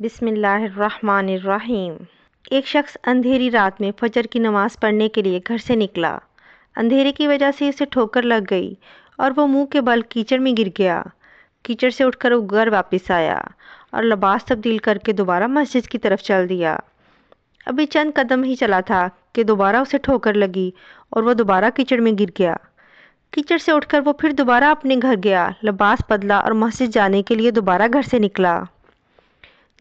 بسم اللہ الرحمن الرحیم۔ ایک شخص اندھیری رات میں فجر کی نماز پڑھنے کے لیے گھر سے نکلا۔ اندھیرے کی وجہ سے اسے ٹھوکر لگ گئی اور وہ منہ کے بل کیچڑ میں گر گیا۔ کیچڑ سے اٹھ کر وہ گھر واپس آیا اور لباس تبدیل کر کے دوبارہ مسجد کی طرف چل دیا۔ ابھی چند قدم ہی چلا تھا کہ دوبارہ اسے ٹھوکر لگی اور وہ دوبارہ کیچڑ میں گر گیا۔ کیچڑ سے اٹھ کر وہ پھر دوبارہ اپنے گھر گیا، لباس بدلا اور مسجد جانے کے لیے دوبارہ گھر سے نکلا۔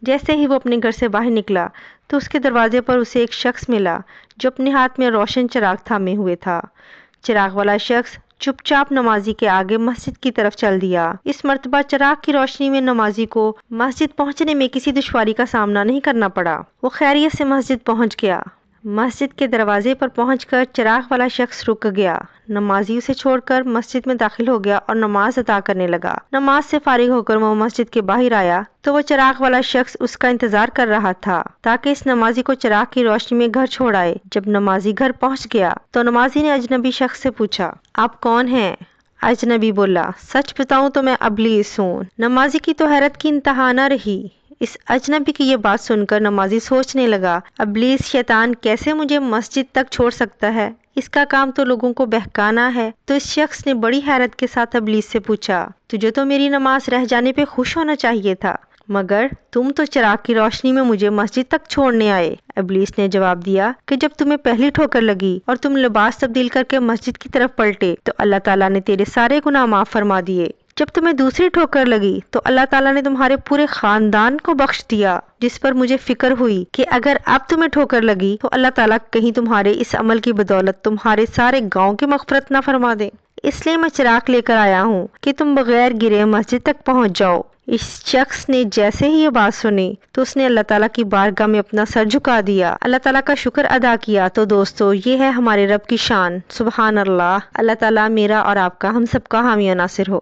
جیسے ہی وہ اپنے گھر سے باہر نکلا تو اس کے دروازے پر اسے ایک شخص ملا جو اپنے ہاتھ میں روشن چراغ تھامے ہوئے تھا۔ چراغ والا شخص چپ چاپ نمازی کے آگے مسجد کی طرف چل دیا۔ اس مرتبہ چراغ کی روشنی میں نمازی کو مسجد پہنچنے میں کسی دشواری کا سامنا نہیں کرنا پڑا۔ وہ خیریت سے مسجد پہنچ گیا۔ مسجد کے دروازے پر پہنچ کر چراغ والا شخص رک گیا۔ نمازی اسے چھوڑ کر مسجد میں داخل ہو گیا اور نماز ادا کرنے لگا۔ نماز سے فارغ ہو کر وہ مسجد کے باہر آیا تو وہ چراغ والا شخص اس کا انتظار کر رہا تھا تاکہ اس نمازی کو چراغ کی روشنی میں گھر چھوڑ آئے۔ جب نمازی گھر پہنچ گیا تو نمازی نے اجنبی شخص سے پوچھا، آپ کون ہیں؟ اجنبی بولا، سچ بتاؤں تو میں ابلیس ہوں۔ نمازی کی تو حیرت کی انتہا نہ رہی۔ اس اجنبی کی یہ بات سن کر نمازی سوچنے لگا، ابلیس شیطان کیسے مجھے مسجد تک چھوڑ سکتا ہے؟ اس کا کام تو لوگوں کو بہکانا ہے۔ تو اس شخص نے بڑی حیرت کے ساتھ ابلیس سے پوچھا، تجھے تو میری نماز رہ جانے پہ خوش ہونا چاہیے تھا، مگر تم تو چراغ کی روشنی میں مجھے مسجد تک چھوڑنے آئے۔ ابلیس نے جواب دیا کہ جب تمہیں پہلی ٹھوکر لگی اور تم لباس تبدیل کر کے مسجد کی طرف پلٹے تو اللہ تعالیٰ نے تیرے سارے گناہ معاف فرما دیے۔ جب تمہیں دوسری ٹھوکر لگی تو اللہ تعالیٰ نے تمہارے پورے خاندان کو بخش دیا، جس پر مجھے فکر ہوئی کہ اگر اب تمہیں ٹھوکر لگی تو اللہ تعالیٰ کہیں تمہارے اس عمل کی بدولت تمہارے سارے گاؤں کی مغفرت نہ فرما دے۔ اس لیے میں چراغ لے کر آیا ہوں کہ تم بغیر گرے مسجد تک پہنچ جاؤ۔ اس شخص نے جیسے ہی یہ بات سنی تو اس نے اللہ تعالیٰ کی بارگاہ میں اپنا سر جھکا دیا، اللہ تعالیٰ کا شکر ادا کیا۔ تو دوستو، یہ ہے ہمارے رب کی شان۔ سبحان اللہ۔ اللہ تعالیٰ میرا اور آپ کا، ہم سب کا حامی و ناصر ہو۔